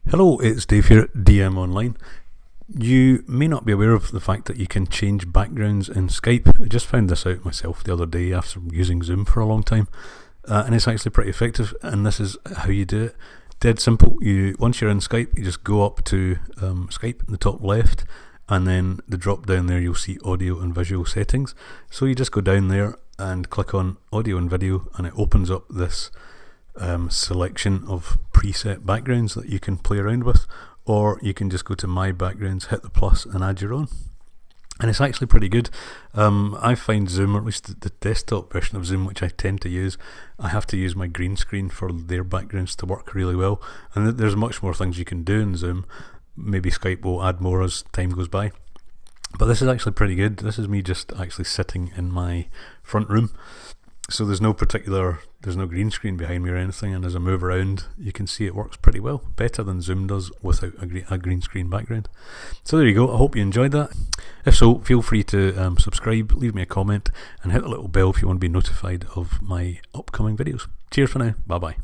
Hello, it's Dave here at DM Online. You may not be aware of the fact that you can change backgrounds in Skype. I just found this out myself the other day after using Zoom for a long time, and it's actually pretty effective, and this is how you do it. Dead simple. Once you're in Skype, you just go up to Skype in the top left, and then the drop down there you'll see audio and visual settings. So you just go down there and click on audio and video, and it opens up this selection of preset backgrounds that you can play around with, or you can just go to my backgrounds, hit the plus and add your own, and it's actually pretty good. I find Zoom, or at least the desktop version of Zoom, which I tend to use, I have to use my green screen for their backgrounds to work really well, and there's much more things you can do in Zoom. Maybe Skype will add more as time goes by, but this is actually pretty good. This is me just actually sitting in my front room, so there's no green screen behind me or anything, and as I move around you can see it works pretty well, better than Zoom does without a green screen background. So there you go. I hope you enjoyed that. If so, feel free to subscribe, leave me a comment, and hit the little bell if you want to be notified of my upcoming videos. Cheers for now. Bye bye.